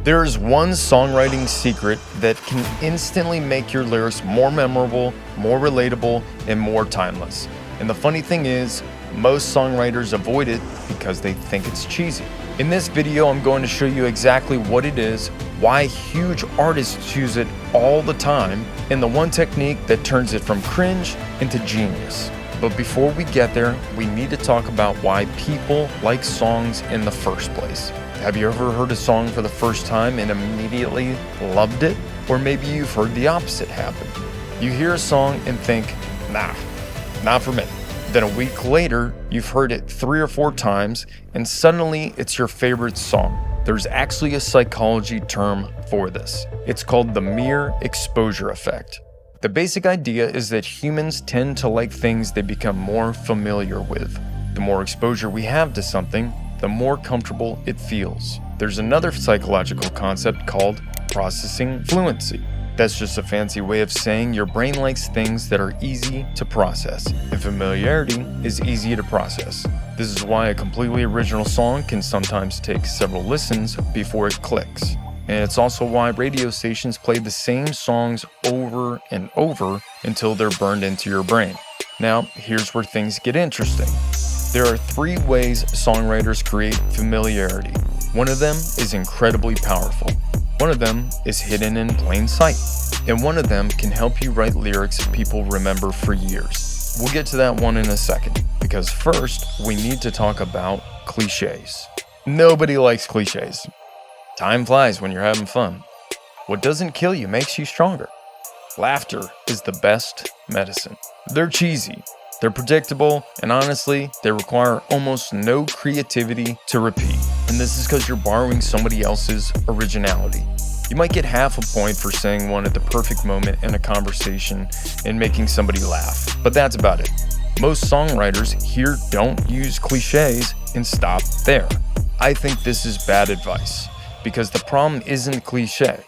There is one songwriting secret that can instantly make your lyrics more memorable, more relatable, and more timeless. And the funny thing is, most songwriters avoid it because they think it's cheesy. In this video, I'm going to show you exactly what it is, why huge artists use it all the time, and the one technique that turns it from cringe into genius. But before we get there, we need to talk about why people like songs in the first place. Have you ever heard a song for the first time and immediately loved it? Or maybe you've heard the opposite happen. You hear a song and think, nah, not for me. Then a week later, you've heard it 3 or 4 times, and suddenly it's your favorite song. There's actually a psychology term for this. It's called the mere exposure effect. The basic idea is that humans tend to like things they become more familiar with. The more exposure we have to something, the more comfortable it feels. There's another psychological concept called processing fluency. That's just a fancy way of saying your brain likes things that are easy to process, and familiarity is easy to process. This is why a completely original song can sometimes take several listens before it clicks. And it's also why radio stations play the same songs over and over until they're burned into your brain. Now, here's where things get interesting. There are 3 ways songwriters create familiarity. One of them is incredibly powerful. One of them is hidden in plain sight. And one of them can help you write lyrics people remember for years. We'll get to that one in a second, because first, we need to talk about cliches. Nobody likes cliches. Time flies when you're having fun. What doesn't kill you makes you stronger. Laughter is the best medicine. They're cheesy, they're predictable, and honestly, they require almost no creativity to repeat. And this is because you're borrowing somebody else's originality. You might get half a point for saying one at the perfect moment in a conversation and making somebody laugh, but that's about it. Most songwriters here don't use cliches and stop there. I think this is bad advice, because the problem isn't cliche.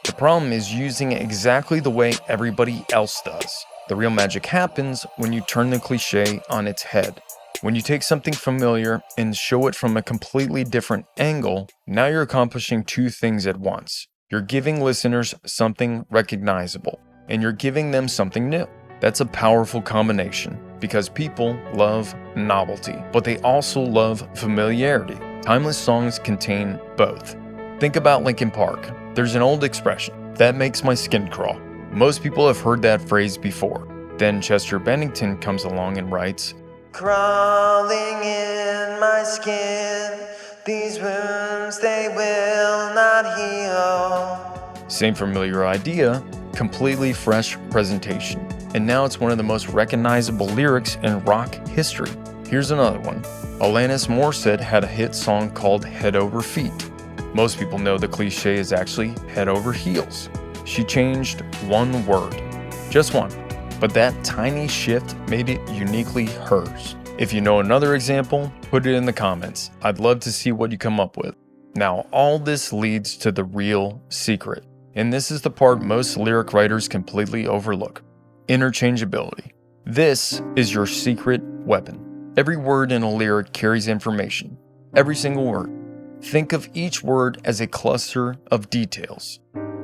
The problem is using it exactly the way everybody else does. The real magic happens when you turn the cliche on its head. When you take something familiar and show it from a completely different angle, now you're accomplishing 2 things at once. You're giving listeners something recognizable, and you're giving them something new. That's a powerful combination, because people love novelty, but they also love familiarity. Timeless songs contain both. Think about Linkin Park. There's an old expression, that makes my skin crawl. Most people have heard that phrase before. Then Chester Bennington comes along and writes, crawling in my skin, these wounds they will not heal. Same familiar idea, completely fresh presentation. And now it's one of the most recognizable lyrics in rock history. Here's another one. Alanis Morissette had a hit song called Head Over Feet. Most people know the cliche is actually head over heels. She changed one word, just one, but that tiny shift made it uniquely hers. If you know another example, put it in the comments. I'd love to see what you come up with. Now, all this leads to the real secret, and this is the part most lyric writers completely overlook: interchangeability. This is your secret weapon. Every word in a lyric carries information, every single word. Think of each word as a cluster of details.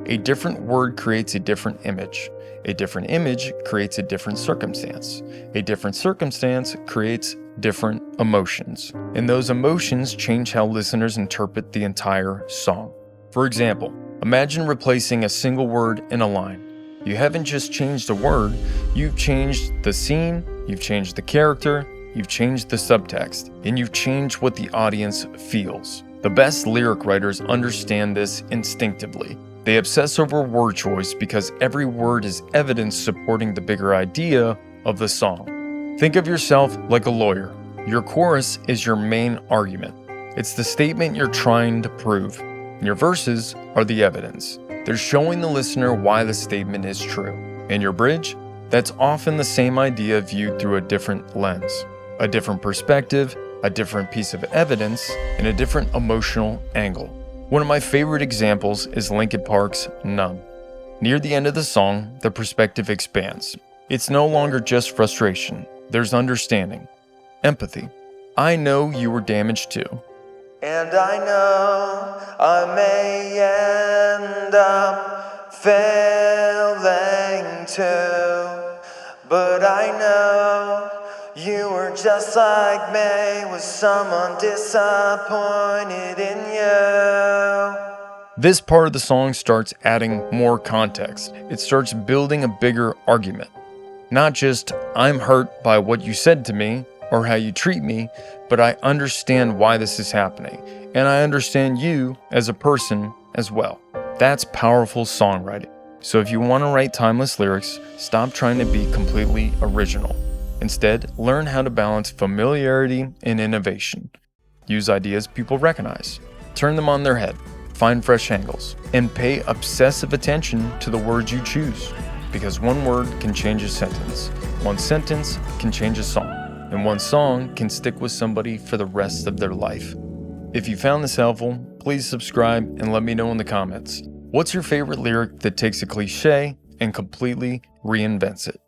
A different word creates a different image. A different image creates a different circumstance. A different circumstance creates different emotions. And those emotions change how listeners interpret the entire song. For example, imagine replacing a single word in a line. You haven't just changed a word, you've changed the scene, you've changed the character, you've changed the subtext, and you've changed what the audience feels. The best lyric writers understand this instinctively. They obsess over word choice because every word is evidence supporting the bigger idea of the song. Think of yourself like a lawyer. Your chorus is your main argument. It's the statement you're trying to prove. Your verses are the evidence. They're showing the listener why the statement is true. And your bridge? That's often the same idea viewed through a different lens, a different perspective, a different piece of evidence, and a different emotional angle. One of my favorite examples is Linkin Park's Numb. Near the end of the song, the perspective expands. It's no longer just frustration. There's understanding, empathy. I know you were damaged too. And I know I may and I'm failing too. But I know you were just like me, with someone disappointed in you. This part of the song starts adding more context. It starts building a bigger argument. Not just, I'm hurt by what you said to me or how you treat me, but I understand why this is happening. And I understand you as a person as well. That's powerful songwriting. So if you want to write timeless lyrics, stop trying to be completely original. Instead, learn how to balance familiarity and innovation. Use ideas people recognize. Turn them on their head. Find fresh angles, and pay obsessive attention to the words you choose, because one word can change a sentence, one sentence can change a song, and one song can stick with somebody for the rest of their life. If you found this helpful, please subscribe and let me know in the comments. What's your favorite lyric that takes a cliche and completely reinvents it?